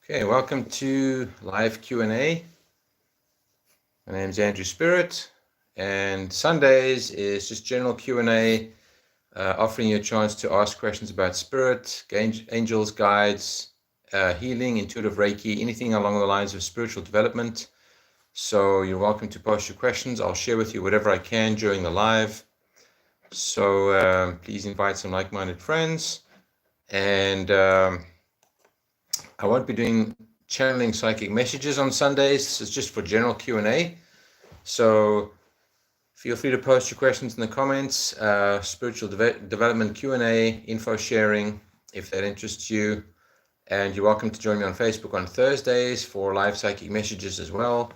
Okay, welcome to live Q&A. My name is Andrew Spirit, and Sundays is just general Q&A, offering you a chance to ask questions about spirit, angels, guides, healing, intuitive Reiki, anything along the lines of spiritual development. So you're welcome to post your questions. I'll share with you whatever I can during the live. So please invite some like-minded friends. And I won't be doing channeling psychic messages on Sundays. This is just for general Q&A. So feel free to post your questions in the comments, spiritual development Q&A, info sharing, if that interests you. And you're welcome to join me on Facebook on Thursdays for live psychic messages as well.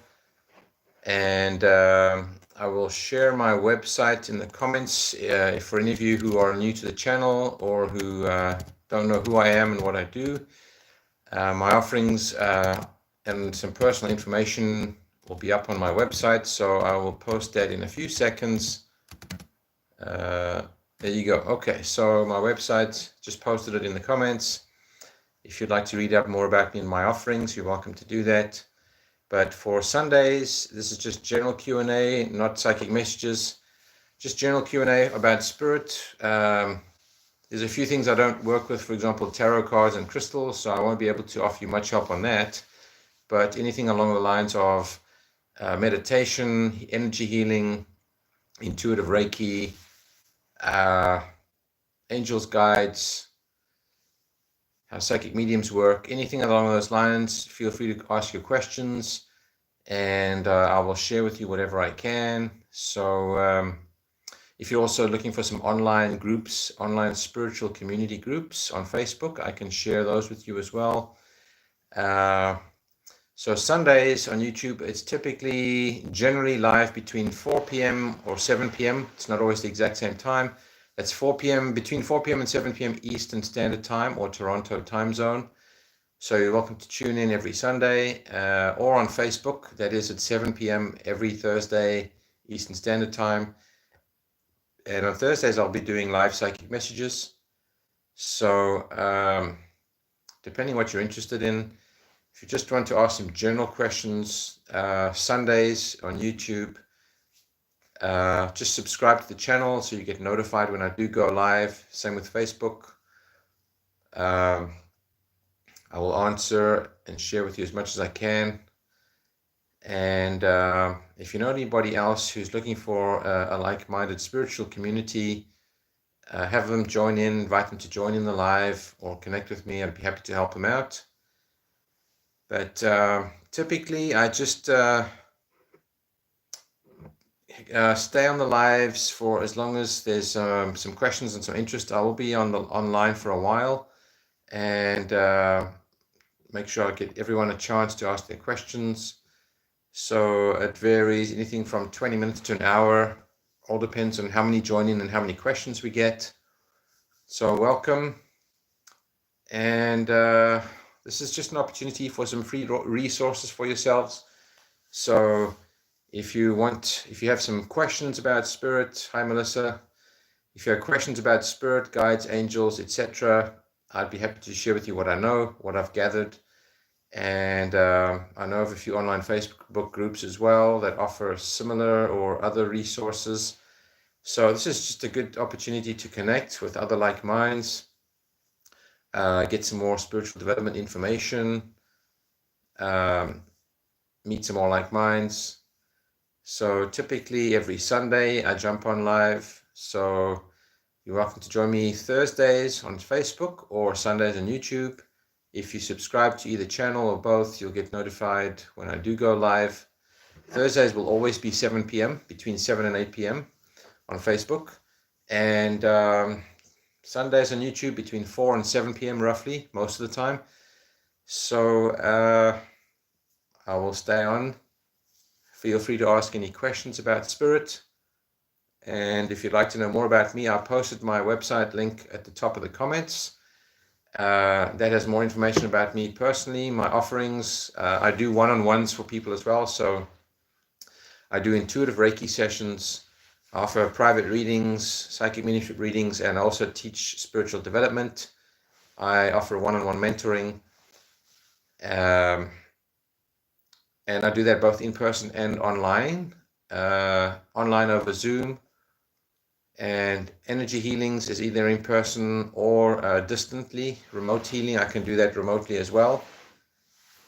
And I will share my website in the comments for any of you who are new to the channel or who don't know who I am and what I do. My offerings and some personal information will be up on my website, so I will post that in a few seconds. There you go. Okay, so my website, just posted it in the comments. If you'd like to read up more about me and my offerings, you're welcome to do that. But for Sundays, this is just general Q&A, not psychic messages, just general Q&A about spirit. There's a few things I don't work with, for example, tarot cards and crystals, so I won't be able to offer you much help on that. But anything along the lines of meditation, energy healing, intuitive Reiki, angels, guides, how psychic mediums work, anything along those lines, feel free to ask your questions, and I will share with you whatever I can. So if you're also looking for some online groups, online spiritual community groups on Facebook, I can share those with you as well. So Sundays on YouTube, it's typically generally live between 4 p.m. or 7 p.m. It's not always the exact same time. That's 4 p.m., between 4 p.m. and 7 p.m. Eastern Standard Time or Toronto time zone. So you're welcome to tune in every Sunday or on Facebook. That is at 7 p.m. every Thursday Eastern Standard Time. And on Thursdays, I'll be doing live psychic messages. So depending what you're interested in, if you just want to ask some general questions, Sundays on YouTube, just subscribe to the channel so you get notified when I do go live. Same with Facebook. I will answer and share with you as much as I can. And if you know anybody else who's looking for a like-minded spiritual community, have them join in, invite them to join in the live or connect with me. I'd be happy to help them out. But typically, I just stay on the lives for as long as there's some questions and some interest. I will be online for a while and make sure I get everyone a chance to ask their questions. So it varies, anything from 20 minutes to an hour. All depends on how many join in and how many questions we get. So welcome. And this is just an opportunity for some free resources for yourselves. So if you have some questions about spirit, hi Melissa. If you have questions about spirit, guides, angels, etc., I'd be happy to share with you what I know, what I've gathered. And I know of a few online Facebook groups as well that offer similar or other resources. So this is just a good opportunity to connect with other like minds, get some more spiritual development information, meet some more like minds. So typically every Sunday I jump on live. So you're welcome to join me Thursdays on Facebook or Sundays on YouTube. If you subscribe to either channel or both, you'll get notified when I do go live. Thursdays will always be 7 p.m., between 7 and 8 p.m. on Facebook. And Sundays on YouTube between 4 and 7 p.m. roughly, most of the time. So I will stay on. Feel free to ask any questions about spirit. And if you'd like to know more about me, I posted my website link at the top of the comments. That has more information about me personally, my offerings. I do one-on-ones for people as well. So I do intuitive Reiki sessions. I offer private readings, psychic mediumship readings, and I also teach spiritual development. I offer one-on-one mentoring. And I do that both in person and online, online over Zoom. And energy healings is either in person or distantly. Remote healing, I can do that remotely as well.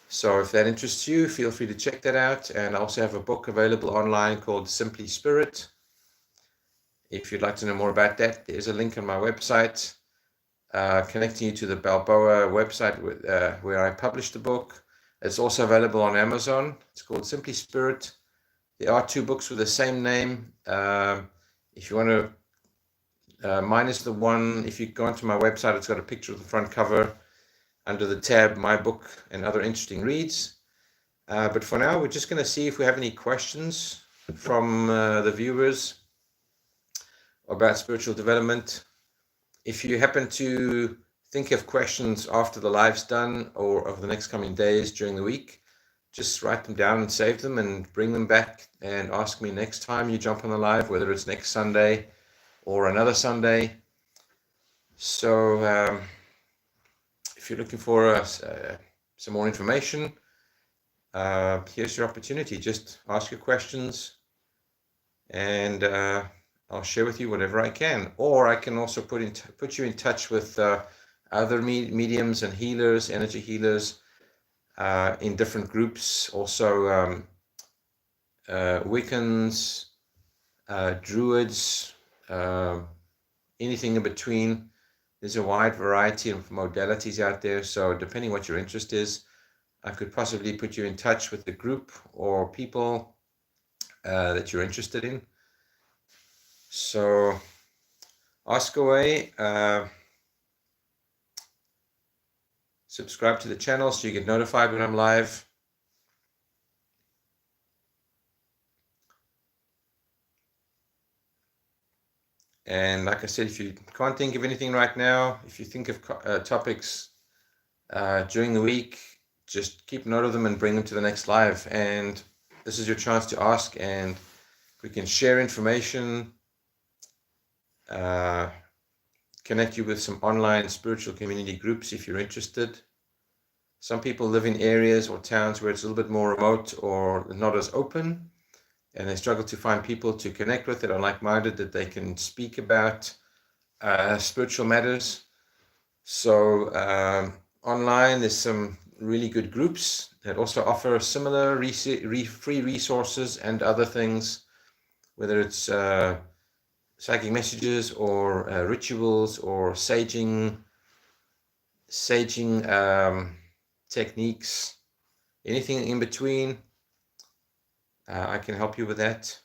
So if that interests you, feel free to check that out. And I also have a book available online called Simply Spirit. If you'd like to know more about that, there's a link on my website connecting you to the Balboa website where I published the book. It's also available on Amazon. It's called Simply Spirit. There are 2 books with the same name. If you want to, mine is the one, if you go onto my website, it's got a picture of the front cover under the tab, My Book and Other Interesting Reads. But for now, we're just going to see if we have any questions from the viewers about spiritual development. If you happen to think of questions after the live's done or over the next coming days during the week, just write them down and save them and bring them back and ask me next time you jump on the live, whether it's next Sunday or another Sunday. So if you're looking for some more information, here's your opportunity. Just ask your questions and I'll share with you whatever I can. Or I can also put you in touch with other mediums and healers, energy healers, in different groups. Also Wiccans, Druids, anything in between. There's a wide variety of modalities out there. So depending what your interest is, I could possibly put you in touch with the group or people that you're interested in. So ask away. Subscribe to the channel so you get notified when I'm live. And like I said, if you can't think of anything right now, if you think of topics during the week, just keep note of them and bring them to the next live. And this is your chance to ask, and we can share information, connect you with some online spiritual community groups if you're interested. Some people live in areas or towns where it's a little bit more remote or not as open, and they struggle to find people to connect with that are like-minded, that they can speak about spiritual matters. So online, there's some really good groups that also offer similar free resources and other things, whether it's psychic messages or rituals or saging techniques, anything in between. I can help you with that.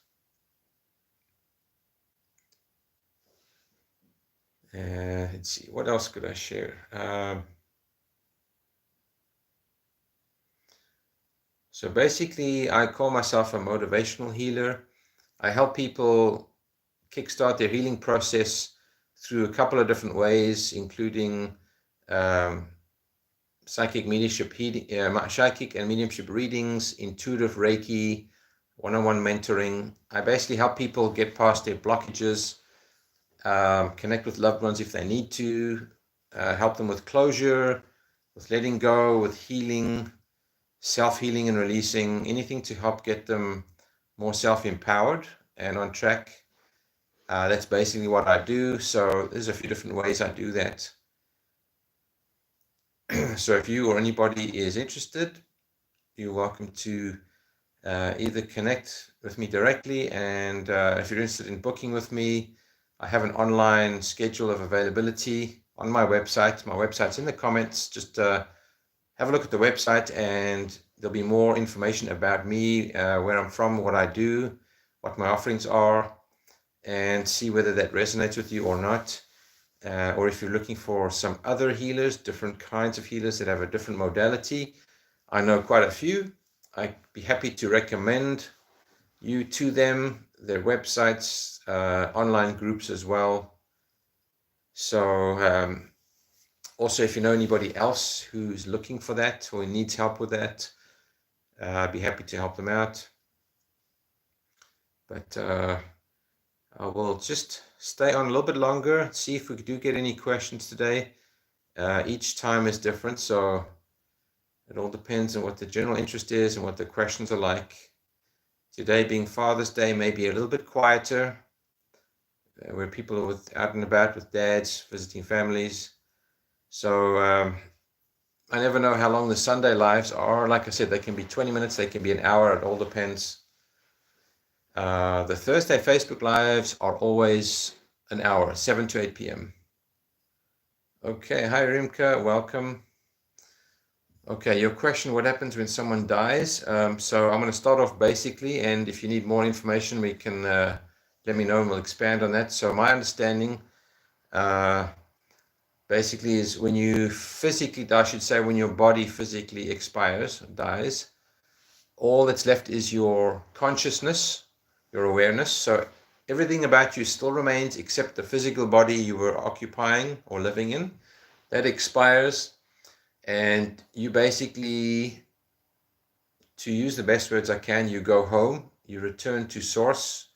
Let's see, what else could I share? So basically, I call myself a motivational healer. I help people kickstart their healing process through a couple of different ways, including psychic mediumship psychic and mediumship readings, intuitive reiki, one-on-one mentoring. I basically help people get past their blockages, connect with loved ones if they need to, help them with closure, with letting go, with healing, self-healing and releasing, anything to help get them more self-empowered and on track. That's basically what I do. So there's a few different ways I do that. So if you or anybody is interested, you're welcome to either connect with me directly, and if you're interested in booking with me, I have an online schedule of availability on my website. My website's in the comments. Just have a look at the website, and there'll be more information about me, where I'm from, what I do, what my offerings are, and see whether that resonates with you or not. Or if you're looking for some other healers, different kinds of healers that have a different modality, I know quite a few. I'd be happy to recommend you to them, their websites, online groups as well. So also, if you know anybody else who's looking for that or needs help with that, I'd be happy to help them out. But I will just stay on a little bit longer, see if we do get any questions today. Each time is different, so It all depends on what the general interest is and what the questions are like. Today being Father's Day, maybe a little bit quieter, where people are out and about with dads, visiting families. So I never know how long the Sunday lives are. Like I said, they can be 20 minutes, they can be an hour, it all depends. The Thursday Facebook lives are always an hour, 7 to 8 p.m. Okay, hi Rimka, welcome. Okay, your question, what happens when someone dies? So I'm going to start off basically, and if you need more information, we can let me know and we'll expand on that. So my understanding basically is when you physically die, I should say when your body physically expires, dies, all that's left is your consciousness, your awareness. So everything about you still remains except the physical body you were occupying or living in. That expires, and you basically, to use the best words I can, you go home, you return to source,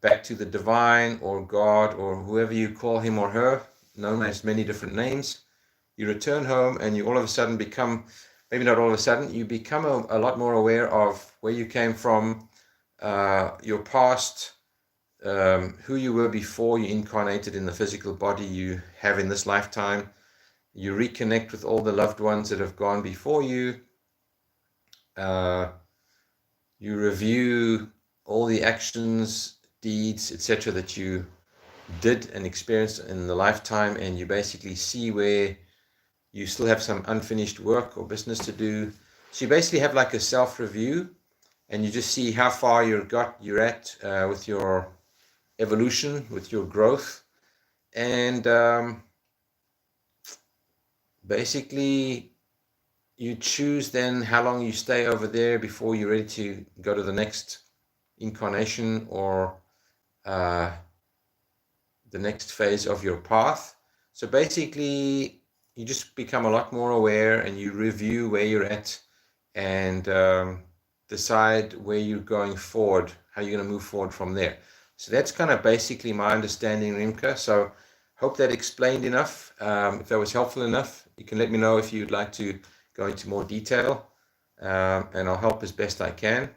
back to the divine or God or whoever you call him or her, known as many different names. You return home and you all of a sudden become, maybe not all of a sudden, you become a lot more aware of where you came from, your past, who you were before you incarnated in the physical body you have in this lifetime. You reconnect with all the loved ones that have gone before you. You review all the actions, deeds, etc. that you did and experienced in the lifetime, and you basically see where you still have some unfinished work or business to do. So you basically have like a self-review, and you just see how far you're at with your evolution, with your growth, and basically you choose then how long you stay over there before you're ready to go to the next incarnation or the next phase of your path. So basically you just become a lot more aware and you review where you're at and decide where you're going forward, how you're going to move forward from there. So that's kind of basically my understanding, Rimka. So hope that explained enough. If that was helpful enough, you can let me know if you'd like to go into more detail, and I'll help as best I can.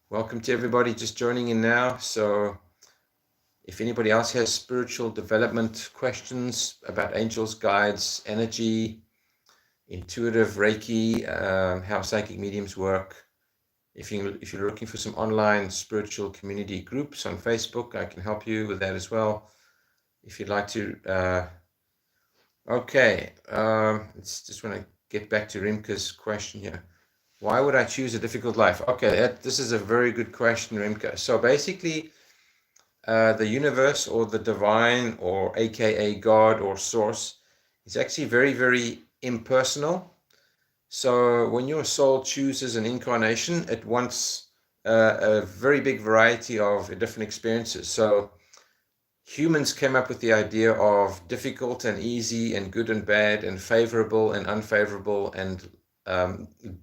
Welcome to everybody just joining in now. So if anybody else has spiritual development questions about angels, guides, energy, intuitive reiki, how psychic mediums work, if you're looking for some online spiritual community groups on Facebook, I can help you with that as well. If you'd like to, okay, let's just want to get back to Rimka's question here. Why would I choose a difficult life? Okay, this is a very good question, Rimka. So basically, the universe or the divine or aka God or source is actually very, very impersonal. So when your soul chooses an incarnation, it wants a very big variety of different experiences. So humans came up with the idea of difficult and easy and good and bad and favorable and unfavorable and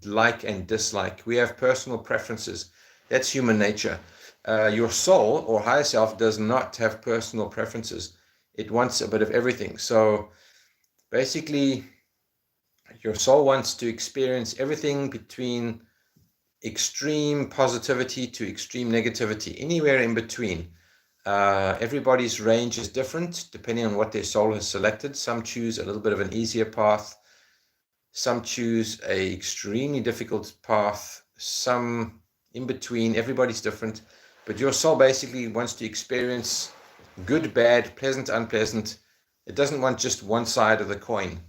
like and dislike. We have personal preferences. That's human nature. Your soul or higher self does not have personal preferences. It wants a bit of everything. So basically, your soul wants to experience everything between extreme positivity to extreme negativity, anywhere in between. Everybody's range is different depending on what their soul has selected. Some choose a little bit of an easier path. Some choose a extremely difficult path. Some in between. Everybody's different. But your soul basically wants to experience good, bad, pleasant, unpleasant. It doesn't want just one side of the coin.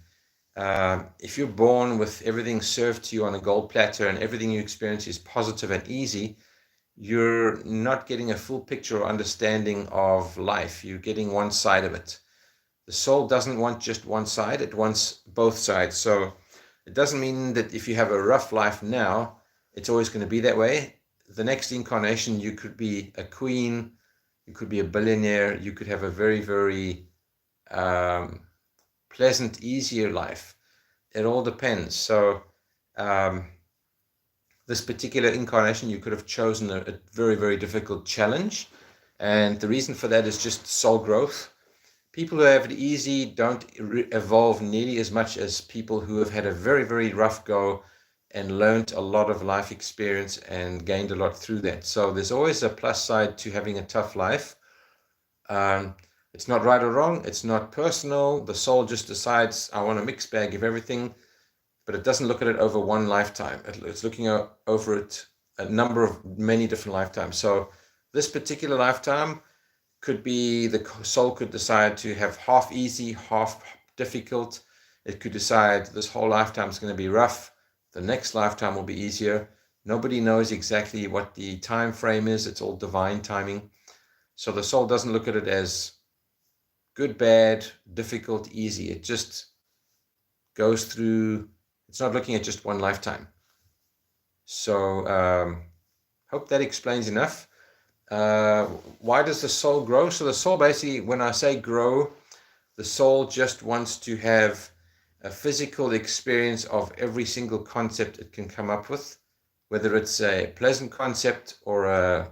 If you're born with everything served to you on a gold platter and everything you experience is positive and easy, you're not getting a full picture or understanding of life. You're getting one side of it. The soul doesn't want just one side. It wants both sides. So it doesn't mean that if you have a rough life now, it's always going to be that way. The next incarnation, you could be a queen, you could be a billionaire, you could have a very, very pleasant, easier life. It all depends. So this particular incarnation, you could have chosen a very, very difficult challenge. And the reason for that is just soul growth. people who have it easy don't evolve nearly as much as people who have had a very, very rough go and learned a lot of life experience and gained a lot through that. So there's always a plus side to having a tough life. It's not right or wrong. It's not personal. The soul just decides, I want a mixed bag of everything, but it doesn't look at it over one lifetime. It's looking over it a number of many different lifetimes. So this particular lifetime could be, the soul could decide to have half easy, half difficult. It could decide this whole lifetime is going to be rough. The next lifetime will be easier. Nobody knows exactly what the time frame is. It's all divine timing. So the soul doesn't look at it as good, bad, difficult, easy. It just goes through. It's not looking at just one lifetime. So hope that explains enough. Why does the soul grow? So the soul, basically, when I say grow, the soul just wants to have a physical experience of every single concept it can come up with, whether it's a pleasant concept or a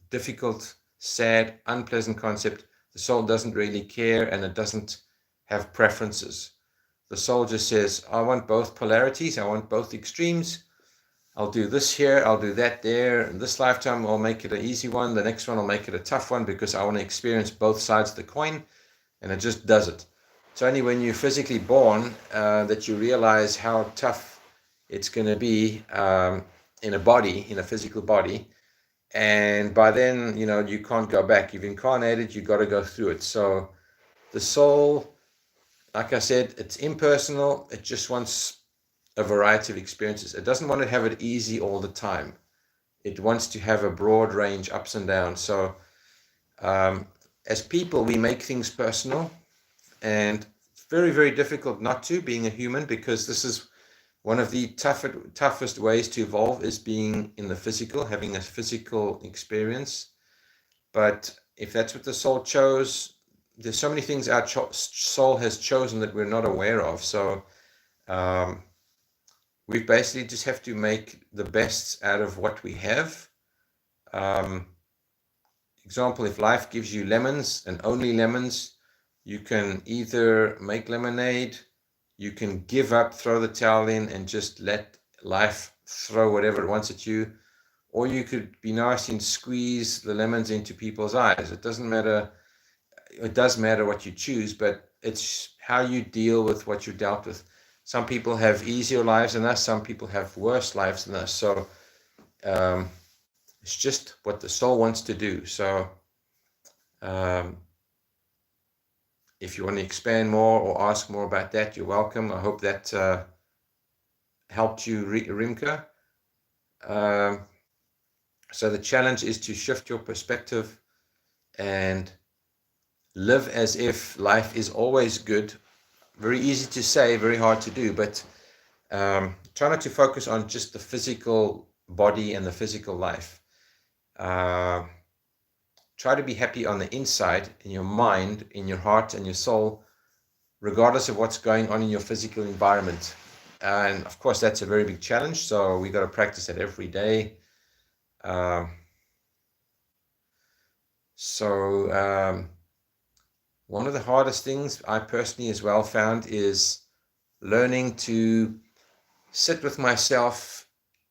difficult, sad, unpleasant concept. The soul doesn't really care, and it doesn't have preferences. The soul just says, I want both polarities, I want both extremes. I'll do this here, I'll do that there. In this lifetime, I'll make it an easy one. The next one, I'll make it a tough one, because I want to experience both sides of the coin, and it just does it. It's only when you're physically born that you realize how tough it's going to be in a body, in a physical body. And by then, you can't go back. You've incarnated, you've got to go through it. So the soul, like I said, it's impersonal. It just wants a variety of experiences. It doesn't want to have it easy all the time. It wants to have a broad range, ups and downs. So as people, we make things personal, and it's very, very difficult not to, being a human, because this is one of the toughest ways to evolve, is being in the physical, having a physical experience. But if that's what the soul chose, there's so many things our soul has chosen that we're not aware of. So we basically just have to make the best out of what we have. Example, if life gives you lemons and only lemons, you can either make lemonade, you can give up, throw the towel in, and just let life throw whatever it wants at you. Or you could be nasty and squeeze the lemons into people's eyes. It doesn't matter. It does matter what you choose, but it's how you deal with what you're dealt with. Some people have easier lives than us. Some people have worse lives than us. So it's just what the soul wants to do. So if you want to expand more or ask more about that, you're welcome. I hope that helped you, Rimka. So the challenge is to shift your perspective and live as if life is always good. Very easy to say, very hard to do, but try not to focus on just the physical body and the physical life. Try to be happy on the inside, in your mind, in your heart and your soul, regardless of what's going on in your physical environment. And of course, that's a very big challenge. So we got to practice it every day. One of the hardest things I personally as well found is learning to sit with myself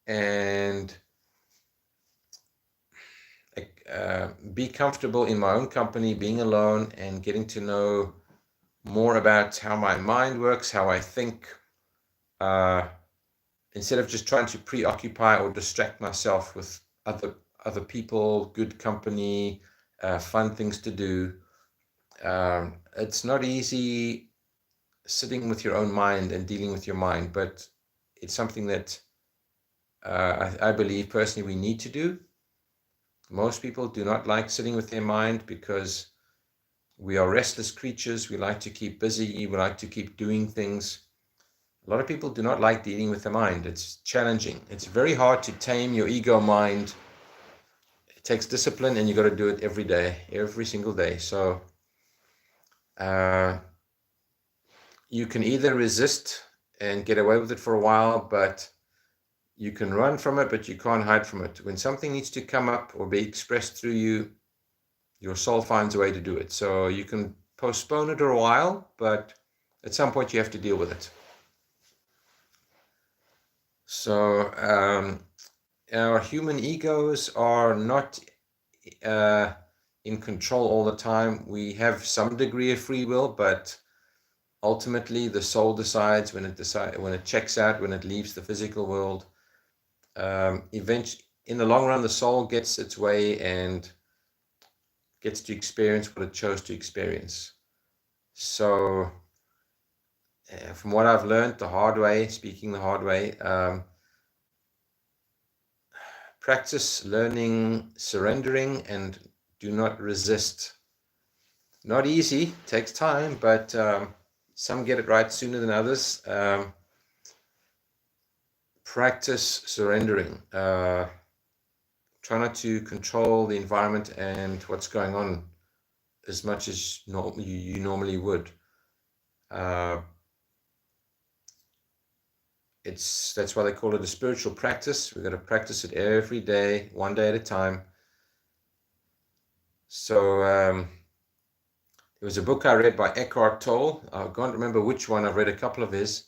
and be comfortable in my own company, being alone, and getting to know more about how my mind works, how I think, instead of just trying to preoccupy or distract myself with other people, good company, fun things to do. It's not easy sitting with your own mind and dealing with your mind, but it's something that I believe personally we need to do. Most people do not like sitting with their mind because we are restless creatures. We like to keep busy. We like to keep doing things. A lot of people do not like dealing with the mind. It's challenging. It's very hard to tame your ego mind. It takes discipline, and you got to do it every day, every single day. So you can either resist and get away with it for a while, but you can run from it, but you can't hide from it. When something needs to come up or be expressed through you, your soul finds a way to do it. So you can postpone it a while, but at some point you have to deal with it. So our human egos are not in control all the time. We have some degree of free will, but ultimately the soul decides when it checks out, when it leaves the physical world. Eventually, in the long run, the soul gets its way and gets to experience what it chose to experience. So from what I've learned the hard way, speaking the hard way, practice learning, surrendering, and do not resist. Not easy, takes time, but some get it right sooner than others. Practice surrendering. Try not to control the environment and what's going on as much as you normally would. That's why they call it a spiritual practice. We've got to practice it every day, one day at a time. So there was a book I read by Eckhart Tolle. I can't remember which one. I've read a couple of his,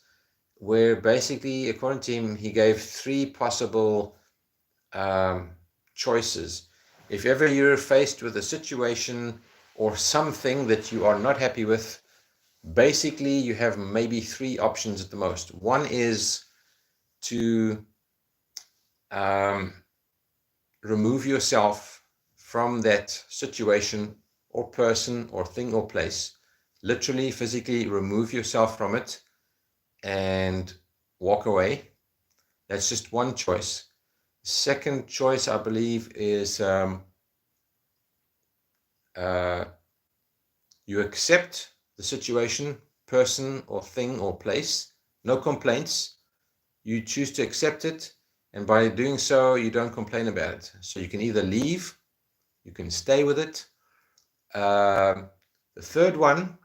where basically, according to him, he gave 3 possible choices. If ever you're faced with a situation or something that you are not happy with, basically you have maybe 3 options at the most. One is to remove yourself from that situation or person or thing or place. Literally, physically remove yourself from it and walk away. That's just one choice. Second choice, I believe, is you accept the situation, person or thing or place, no complaints. You choose to accept it, and by doing so, you don't complain about it. So you can either leave, you can stay with it. The third one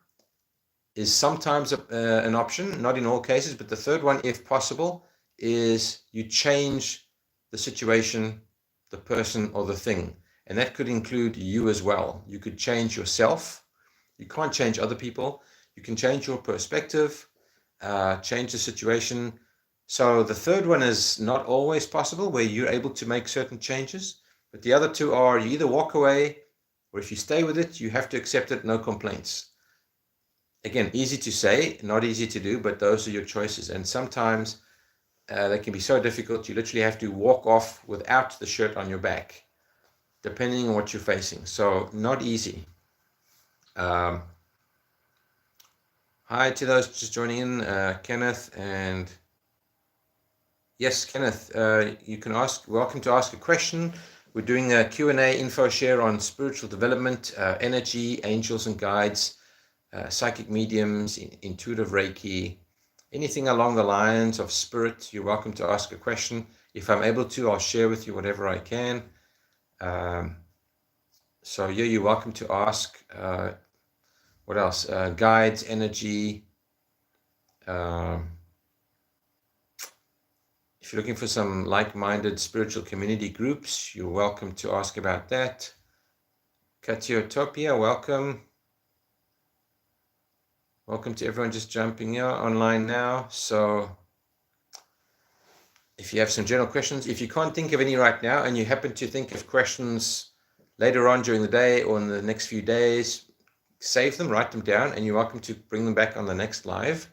is sometimes an option, not in all cases, but the third one, if possible, is you change the situation, the person, or the thing. And that could include you as well. You could change yourself. You can't change other people. You can change your perspective, change the situation. So the third one is not always possible, where you're able to make certain changes. But the other 2 are you either walk away, or if you stay with it, you have to accept it, no complaints. Again, easy to say, not easy to do, but those are your choices. And sometimes they can be so difficult, you literally have to walk off without the shirt on your back, depending on what you're facing. So not easy. Hi to those just joining in, Kenneth, and yes, Kenneth, you can welcome to ask a question. We're doing a Q&A info share on spiritual development, energy, angels and guides, psychic mediums, intuitive reiki, anything along the lines of spirit. You're welcome to ask a question. If I'm able to, I'll share with you whatever I can. So yeah, you're welcome to ask. What else? Guides, energy. If you're looking for some like-minded spiritual community groups, you're welcome to ask about that. Katiotopia, welcome. Welcome to everyone just jumping here online now. So if you have some general questions, if you can't think of any right now and you happen to think of questions later on during the day or in the next few days, save them, write them down, and you're welcome to bring them back on the next live.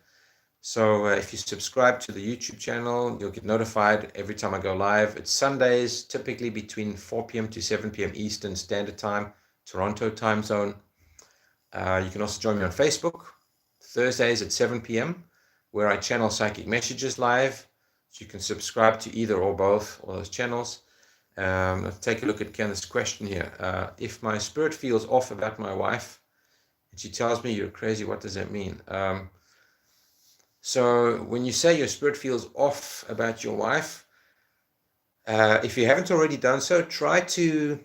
So if you subscribe to the YouTube channel, you'll get notified every time I go live. It's Sundays, typically between 4 p.m. to 7 p.m. Eastern Standard Time, Toronto time zone. You can also join me on Facebook, Thursdays at 7 p.m., where I channel psychic messages live. So you can subscribe to either or both of those channels. Let's take a look at Kenneth's question here. If my spirit feels off about my wife, and she tells me you're crazy, what does that mean? So when you say your spirit feels off about your wife, if you haven't already done so, try to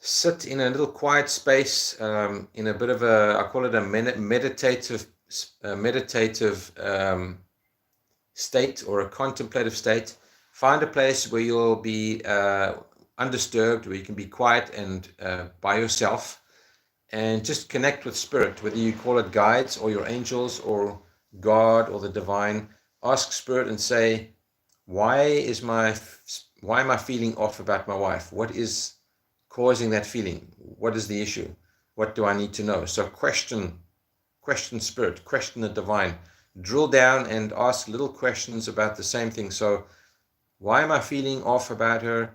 sit in a little quiet space, in a bit of I call it a meditative state or a contemplative state. Find a place where you'll be undisturbed, where you can be quiet and by yourself, and just connect with spirit, whether you call it guides or your angels or God or the divine. Ask spirit and say, why am I feeling off about my wife? What is causing that feeling? What is the issue? What do I need to know? So question spirit, question the divine, drill down and ask little questions about the same thing. So why am I feeling off about her?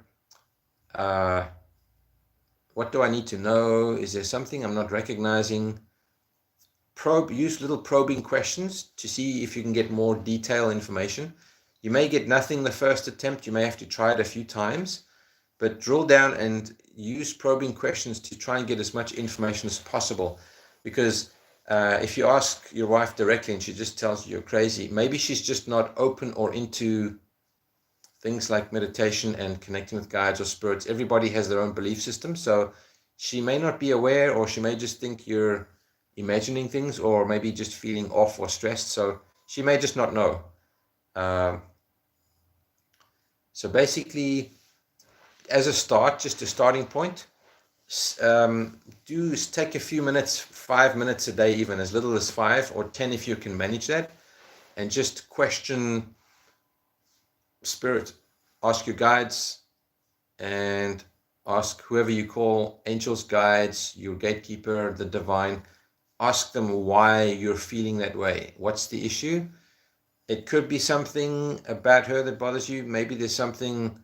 What do I need to know? Is there something I'm not recognizing? Use little probing questions to see if you can get more detailed information. You may get nothing the first attempt. You may have to try it a few times, but drill down and use probing questions to try and get as much information as possible. Because if you ask your wife directly and she just tells you you're crazy, maybe she's just not open or into things like meditation and connecting with guides or spirits. Everybody has their own belief system, so she may not be aware, or she may just think you're imagining things, or maybe just feeling off or stressed, so she may just not know. So basically, as a start, just a starting point, do take a few minutes, 5 minutes a day, even as little as 5 or 10 if you can manage that, and just question spirit. Ask your guides and ask whoever you call, angels, guides, your gatekeeper, the divine. Ask them why you're feeling that way. What's the issue? It could be something about her that bothers you. Maybe there's something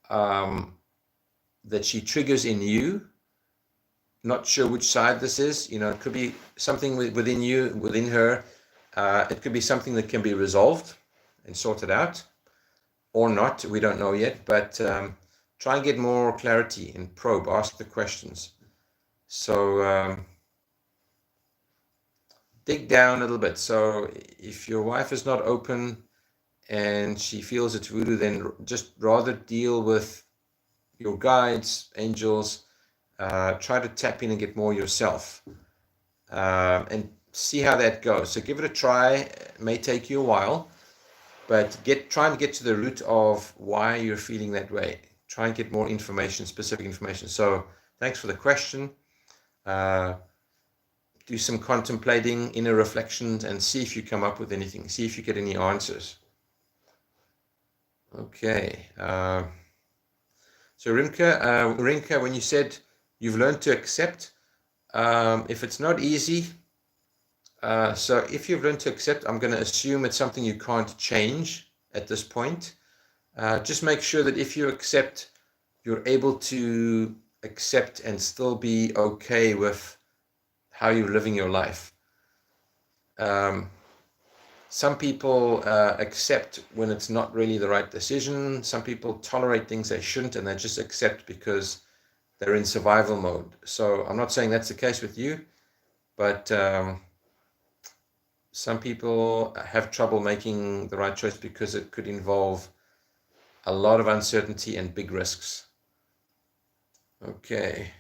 that she triggers in you. Not sure which side this is. It could be something within you, within her. It could be something that can be resolved and sorted out, or not. We don't know yet, but try and get more clarity and probe. Ask the questions. So dig down a little bit. So if your wife is not open and she feels it's voodoo, then just rather deal with your guides, angels. Try to tap in and get more yourself, and see how that goes. So give it a try. It may take you a while, but try and get to the root of why you're feeling that way. Try and get more information, specific information. So thanks for the question. Do some contemplating, inner reflections, and see if you come up with anything. See if you get any answers. Okay. So Rinka, when you said you've learned to accept, if it's not easy, so if you've learned to accept, I'm going to assume it's something you can't change at this point. Just make sure that if you accept, you're able to accept and still be okay with how you're living your life. Some people accept when it's not really the right decision. Some people tolerate things they shouldn't, and they just accept because they're in survival mode. So I'm not saying that's the case with you, but some people have trouble making the right choice because it could involve a lot of uncertainty and big risks. Okay.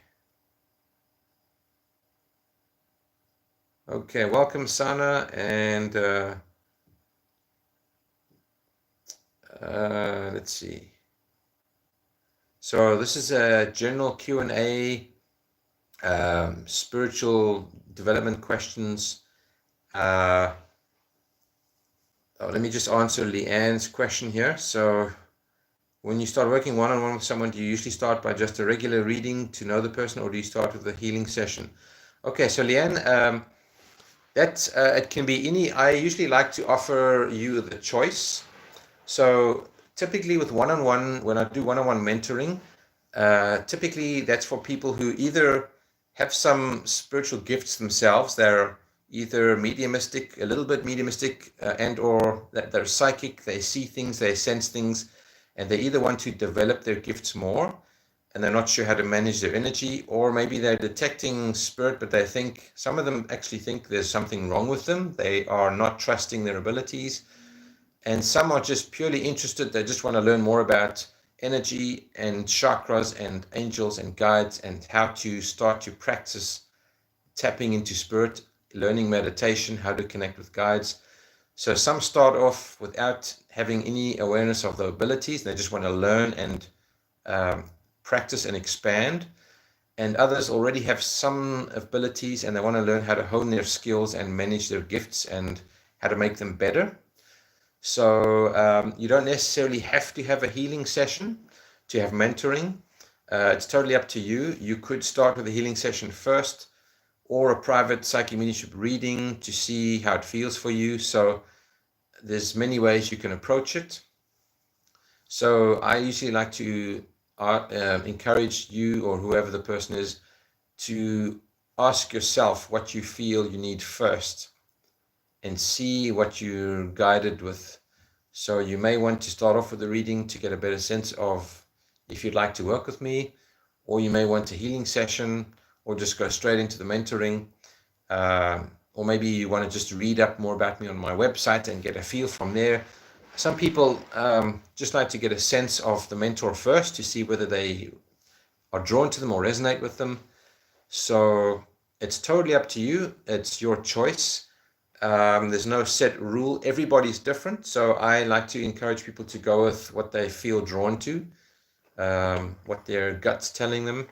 Okay, welcome Sana, and let's see. So this is a general Q&A, spiritual development questions. Let me just answer Leanne's question here. So when you start working one-on-one with someone, do you usually start by just a regular reading to know the person, or do you start with a healing session? Okay, so Leanne, it can be any. I usually like to offer you the choice. So typically with one-on-one, when I do one-on-one mentoring, typically that's for people who either have some spiritual gifts themselves. They're either mediumistic, a little bit mediumistic, and or that they're psychic. They see things, they sense things, and they either want to develop their gifts more, and they're not sure how to manage their energy, or maybe they're detecting spirit, but some of them actually think there's something wrong with them. They are not trusting their abilities. And some are just purely interested. They just want to learn more about energy and chakras and angels and guides, and how to start to practice tapping into spirit, learning meditation, how to connect with guides. So some start off without having any awareness of the abilities. They just want to learn and practice and expand. and others already have some abilities and they want to learn how to hone their skills and manage their gifts and how to make them better. So you don't necessarily have to have a healing session to have mentoring. It's totally up to you. You could start with a healing session first, or a private psychic mediumship reading to see how it feels for you. So there's many ways you can approach it. So I usually like to encourage you, or whoever the person is, to ask yourself what you feel you need first and see what you're guided with. So you may want to start off with a reading to get a better sense of if you'd like to work with me, or you may want a healing session, or just go straight into the mentoring. Or maybe you want to just read up more about me on my website and get a feel from there. Some people just like to get a sense of the mentor first to see whether they are drawn to them or resonate with them. So it's totally up to you. It's your choice. There's no set rule. Everybody's different. So I like to encourage people to go with what they feel drawn to, what their gut's telling them.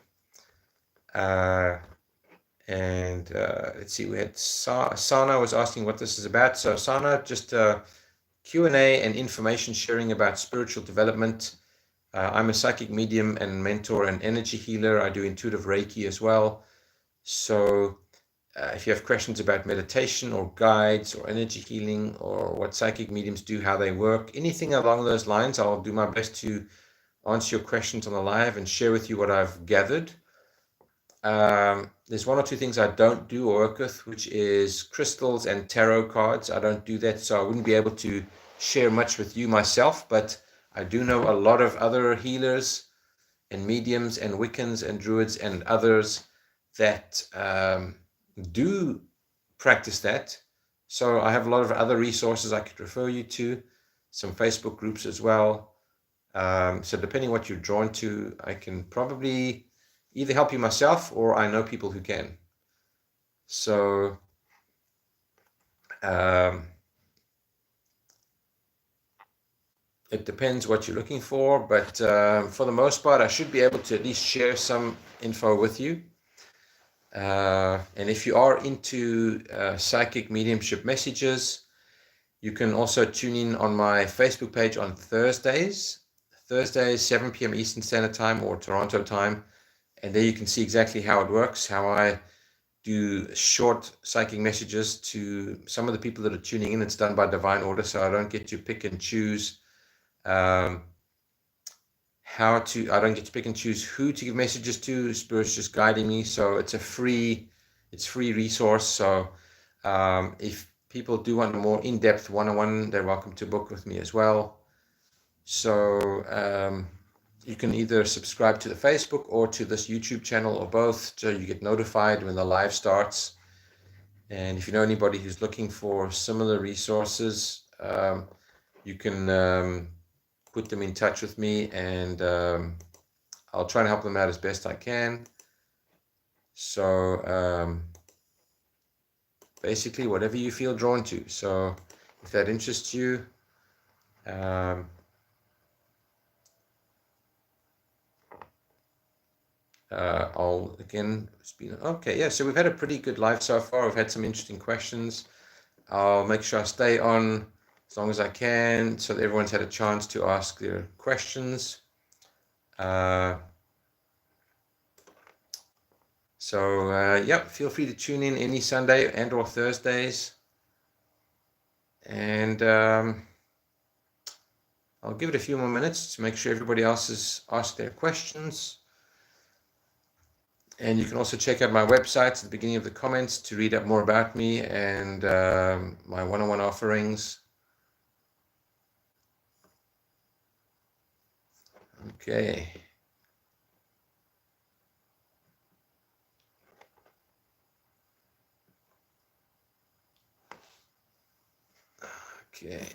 Let's see, we had Sana was asking what this is about. So Sana, just Q&A and information sharing about spiritual development. I'm a psychic medium and mentor and energy healer. I do intuitive reiki as well. So if you have questions about meditation or guides or energy healing or what psychic mediums do, how they work, anything along those lines, I'll do my best to answer your questions on the live and share with you what I've gathered. There's one or two things I don't do or work with, which is crystals and tarot cards. I don't do that, so I wouldn't be able to share much with you myself, but I do know a lot of other healers and mediums and Wiccans and Druids and others that do practice that. So I have a lot of other resources I could refer you to, some Facebook groups as well. So depending what you're drawn to, I can probably either help you myself or I know people who can. So it depends what you're looking for, but for the most part, I should be able to at least share some info with you. And if you are into psychic mediumship messages, you can also tune in on my Facebook page on Thursdays, 7 p.m. Eastern Standard Time or Toronto time. And there you can see exactly how it works, how I do short psychic messages to some of the people that are tuning in. It's done by divine order, so I don't get to pick and choose I don't get to pick and choose who to give messages to. Spirit's just guiding me. So it's free resource. So if people do want a more in-depth one-on-one, they're welcome to book with me as well. So you can either subscribe to the Facebook or to this YouTube channel or both, so you get notified when the live starts. And if you know anybody who's looking for similar resources, you can put them in touch with me, and I'll try and help them out as best I can. So basically whatever you feel drawn to. So if that interests you, I'll again speak. Okay, yeah, so we've had a pretty good live so far. We've had some interesting questions. I'll make sure I stay on as long as I can so that everyone's had a chance to ask their questions. Yeah, feel free to tune in any Sunday and or Thursdays. And I'll give it a few more minutes to make sure everybody else has asked their questions. And you can also check out my website at the beginning of the comments to read up more about me and my one-on-one offerings. Okay. Okay.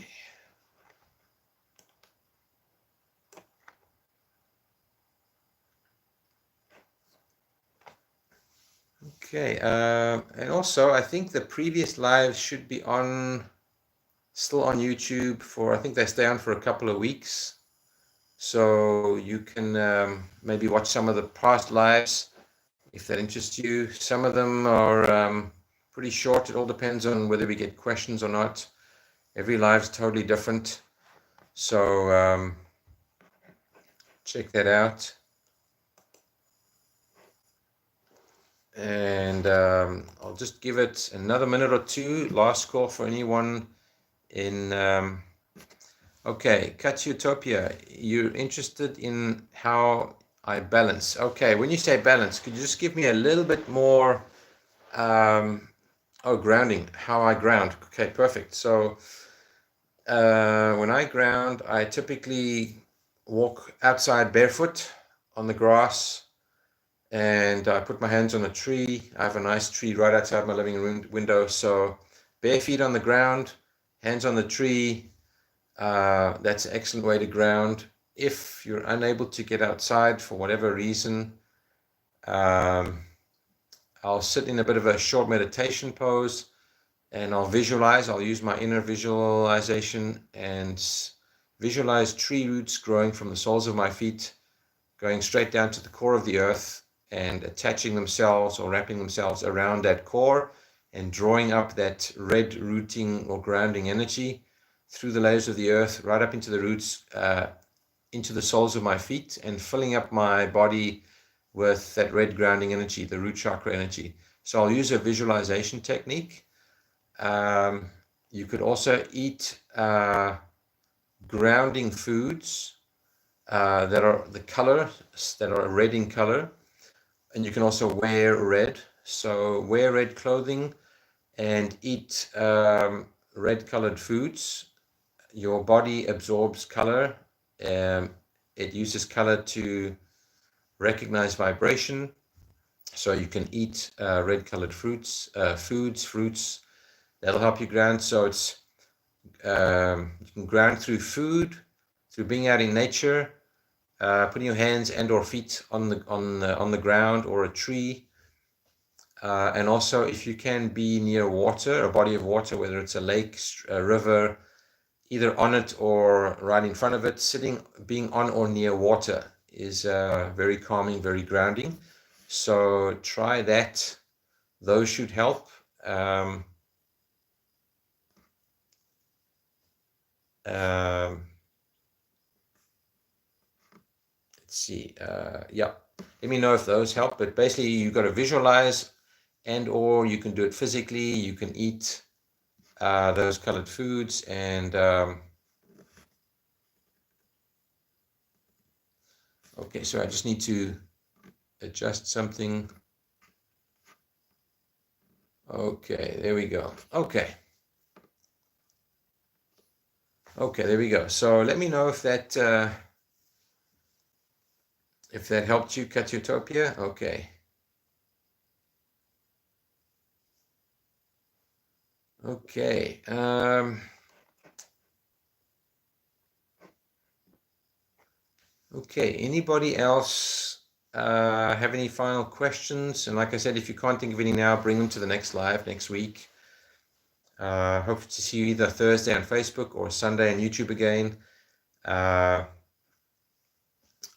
Okay, and also I think the previous lives should be still on YouTube I think they stay on for a couple of weeks. So you can maybe watch some of the past lives if that interests you. Some of them are pretty short. It all depends on whether we get questions or not. Every live is totally different. So check that out. And I'll just give it another minute or two. Last call for anyone in... okay, Katsutopia, you're interested in how I balance. Okay, when you say balance, could you just give me a little bit more... grounding, how I ground. Okay, perfect. So when I ground, I typically walk outside barefoot on the grass, and I put my hands on a tree. I have a nice tree right outside my living room window. So bare feet on the ground, hands on the tree. That's an excellent way to ground. If you're unable to get outside for whatever reason, I'll sit in a bit of a short meditation pose, and I'll visualize. I'll use my inner visualization and visualize tree roots growing from the soles of my feet, going straight down to the core of the earth and attaching themselves or wrapping themselves around that core and drawing up that red rooting or grounding energy through the layers of the earth, right up into the roots, into the soles of my feet, and filling up my body with that red grounding energy, the root chakra energy. So I'll use a visualization technique. You could also eat grounding foods that are the color, that are red in color, and you can also wear red. So wear red clothing and eat red colored foods. Your body absorbs color. It uses color to recognize vibration. So you can eat red colored fruits, fruits that'll help you ground. So it's you can ground through food, through being out in nature, putting your hands and or feet on the ground or a tree, and also if you can be near water, a body of water, whether it's a lake, a river, either on it or right in front of it. Being on or near water is very calming, very grounding. So try that. Those should help. Let's see. Yeah, let me know if those help. But basically, you've got to visualize, and or you can do it physically. You can eat those colored foods, and okay. So I just need to adjust something. Okay, there we go. Okay, there we go. So let me know if that helped you, Katsutopia. Okay. Okay. Okay. Anybody else have any final questions? And like I said, if you can't think of any now, bring them to the next live next week. Hope to see you either Thursday on Facebook or Sunday on YouTube again.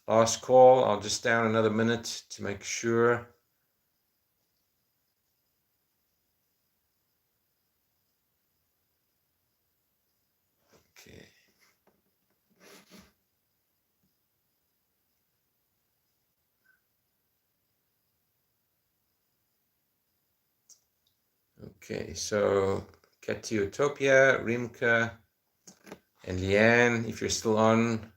Last call. I'll just stay on another minute to make sure. Okay. Okay, so Katyutopia, Rimka, and Leanne, if you're still on,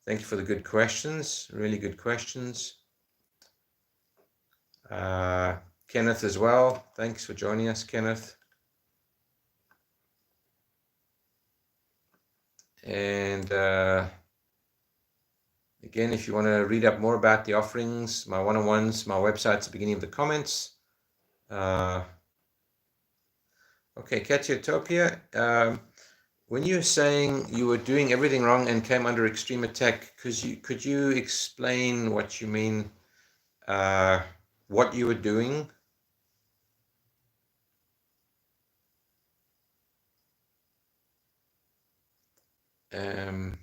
thank you for the good questions, really good questions. Kenneth as well, thanks for joining us, Kenneth. And again, if you want to read up more about the offerings, my one-on-ones, my website's at the beginning of the comments. Okay, Katyutopia, when you're saying you were doing everything wrong and came under extreme attack, could you explain what you mean, what you were doing? You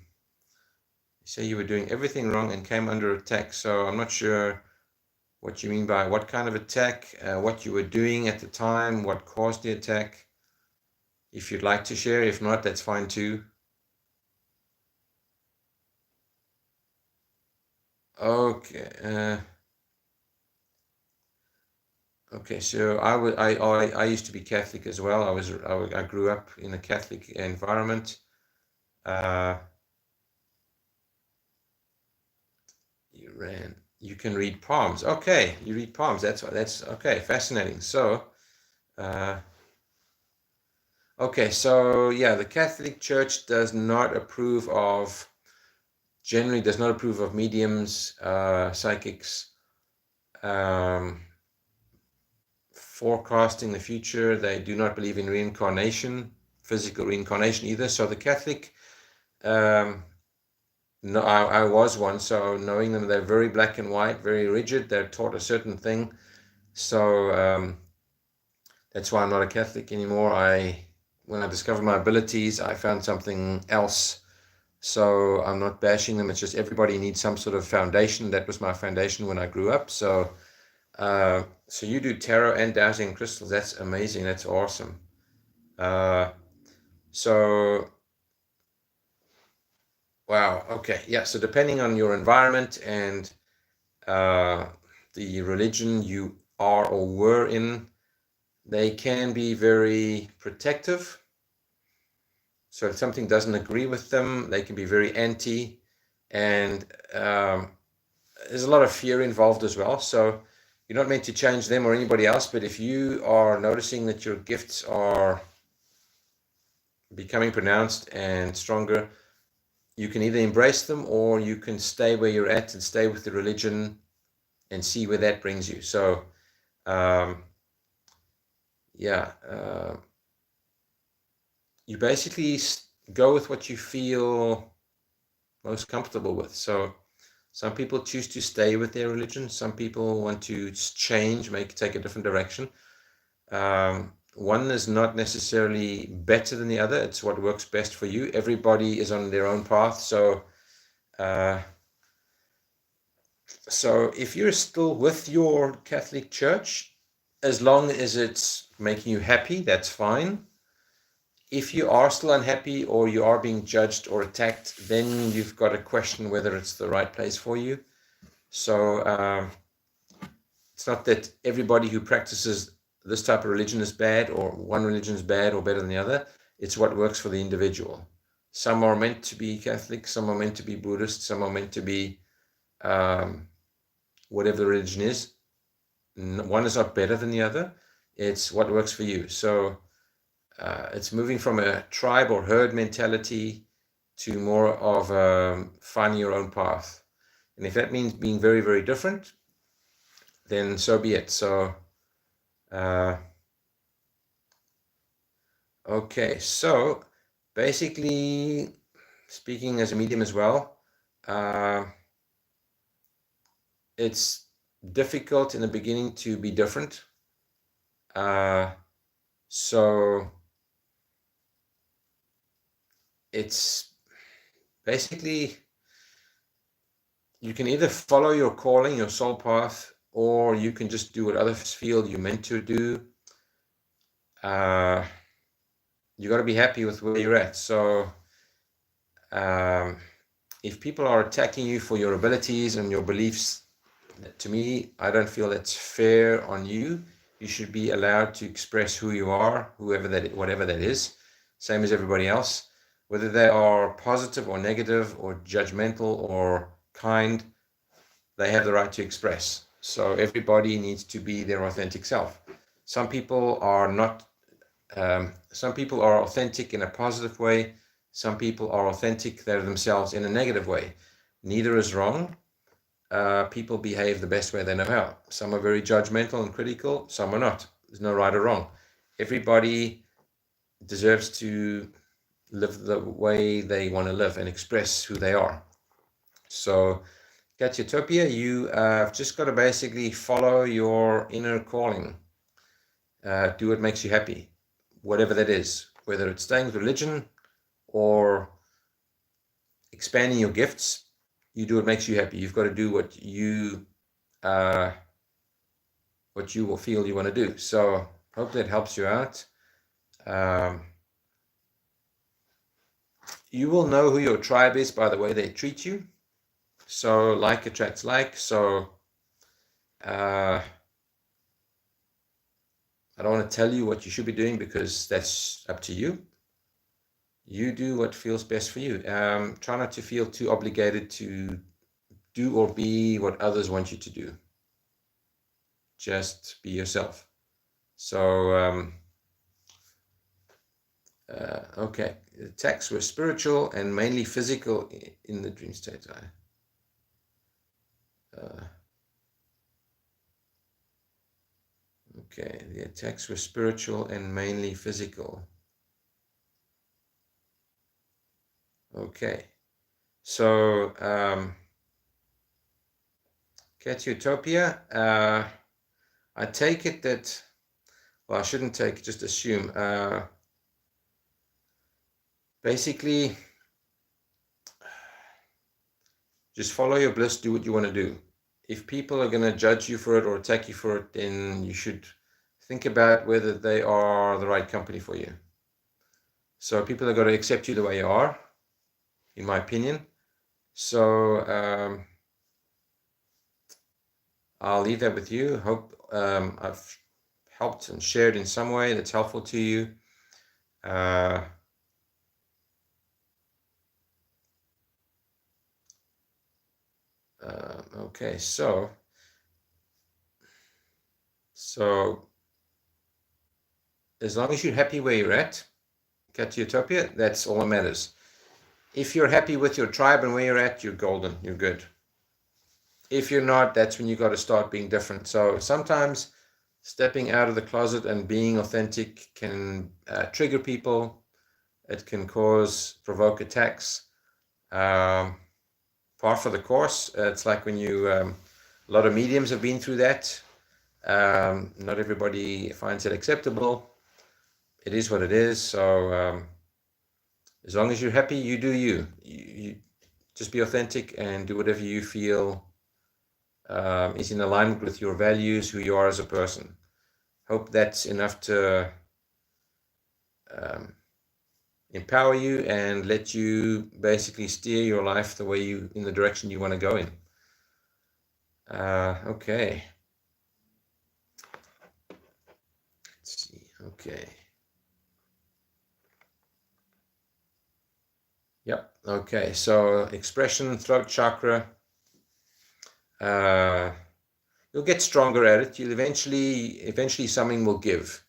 say you were doing everything wrong and came under attack, so I'm not sure what you mean by what kind of attack, what you were doing at the time, what caused the attack. If you'd like to share, if not, that's fine too. Okay. Okay, so I used to be Catholic as well. I grew up in a Catholic environment. You can read palms. Okay, you read palms. That's okay. Fascinating. So, okay, so yeah, the Catholic Church generally does not approve of mediums, psychics, forecasting the future. They do not believe in reincarnation, physical reincarnation either. So the Catholic, no, I was one, so knowing them, they're very black and white, very rigid. They're taught a certain thing. So that's why I'm not a Catholic anymore. When I discovered my abilities, I found something else. So I'm not bashing them. It's just everybody needs some sort of foundation. That was my foundation when I grew up. So you do tarot and dowsing crystals. That's amazing. That's awesome. Wow. Okay. Yeah. So depending on your environment and the religion you are or were in, they can be very protective. So if something doesn't agree with them, they can be very anti, and there's a lot of fear involved as well. So you're not meant to change them or anybody else, but if you are noticing that your gifts are becoming pronounced and stronger, you can either embrace them or you can stay where you're at and stay with the religion and see where that brings you. So you basically go with what you feel most comfortable with. So some people choose to stay with their religion. Some people want to change, take a different direction. One is not necessarily better than the other. It's what works best for you. Everybody is on their own path. So if you're still with your Catholic Church, as long as it's making you happy, that's fine. If you are still unhappy or you are being judged or attacked, then you've got to question whether it's the right place for you. So it's not that everybody who practices this type of religion is bad, or one religion is bad or better than the other. It's what works for the individual. Some are meant to be Catholic, some are meant to be Buddhist, some are meant to be whatever the religion is. One is not better than the other. It's what works for you. So it's moving from a tribe or herd mentality to more of finding your own path. And if that means being very, very different, then so be it. So, okay. So basically, speaking as a medium as well, it's difficult in the beginning to be different. So it's basically, you can either follow your calling, your soul path, or you can just do what others feel you're meant to do. You got to be happy with where you're at. So if people are attacking you for your abilities and your beliefs, to me, I don't feel that's fair on you. You should be allowed to express who you are, whatever that is, same as everybody else. Whether they are positive or negative or judgmental or kind, they have the right to express. So everybody needs to be their authentic self. Some people are not. Some people are authentic in a positive way. Some people are authentic, they're themselves, in a negative way. Neither is wrong. People behave the best way they know how. Some are very judgmental and critical, some are not. There's no right or wrong. Everybody deserves to live the way they want to live and express who they are. So, Katyatopia, you have just got to basically follow your inner calling. Do what makes you happy, whatever that is, whether it's staying with religion or expanding your gifts. You do what makes you happy. You've got to do what you what you will feel you want to do. So hope that helps you out. You will know who your tribe is by the way they treat you. So like attracts like. So I don't want to tell you what you should be doing because that's up to you. You do what feels best for you. Try not to feel too obligated to do or be what others want you to do. Just be yourself. So, okay. The attacks were spiritual and mainly physical in the dream state. Okay, the attacks were spiritual and mainly physical. Okay, so Cat Utopia, I take it that, well, I shouldn't take, just assume. Basically, just follow your bliss, do what you want to do. If people are going to judge you for it or attack you for it, then you should think about whether they are the right company for you. So people are going to accept you the way you are, in my opinion. So I'll leave that with you. Hope I've helped and shared in some way that's helpful to you. Okay, so as long as you're happy where you're at, Cat Utopia, that's all that matters. If you're happy with your tribe and where you're at, you're golden, you're good. If you're not, that's when you got to start being different. So sometimes stepping out of the closet and being authentic can trigger people. It can provoke attacks. Par for the course. It's like when you, a lot of mediums have been through that. Not everybody finds it acceptable. It is what it is. So as long as you're happy, you do you. You just be authentic and do whatever you feel is in alignment with your values, who you are as a person. Hope that's enough to empower you and let you basically steer your life the way in the direction you want to go in. Okay. Let's see. Okay. Yep. Okay. So expression, throat chakra. You'll get stronger at it. You'll eventually something will give.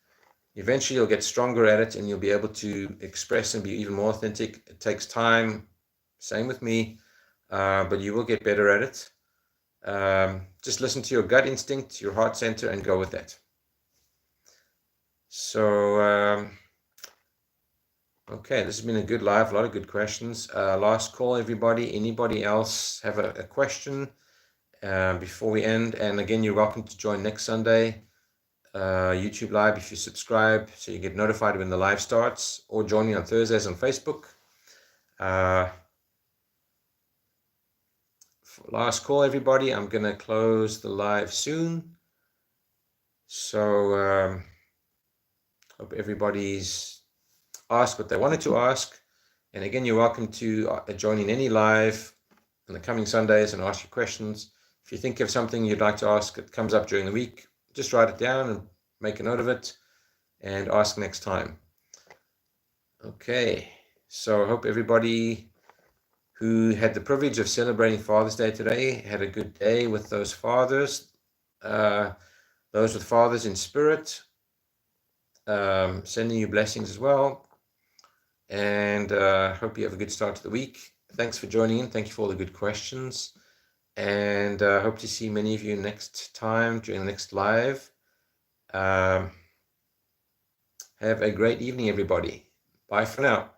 Eventually you'll get stronger at it and you'll be able to express and be even more authentic. It takes time. Same with me. But you will get better at it. Just listen to your gut instinct, your heart center, and go with that. So, okay, this has been a good live, a lot of good questions. Last call, everybody. Anybody else have a question before we end? And again, you're welcome to join next Sunday, YouTube Live, if you subscribe, so you get notified when the live starts, or join me on Thursdays on Facebook. Last call, everybody. I'm going to close the live soon. So, hope everybody's asked what they wanted to ask. And again, you're welcome to join in any live on the coming Sundays and ask your questions. If you think of something you'd like to ask that comes up during the week, just write it down and make a note of it and ask next time. Okay, so I hope everybody who had the privilege of celebrating Father's Day today had a good day with those fathers, those with fathers in spirit, sending you blessings as well. And hope you have a good start to the week. Thanks for joining in. Thank you for all the good questions. And hope to see many of you next time during the next live. Have a great evening, everybody. Bye for now.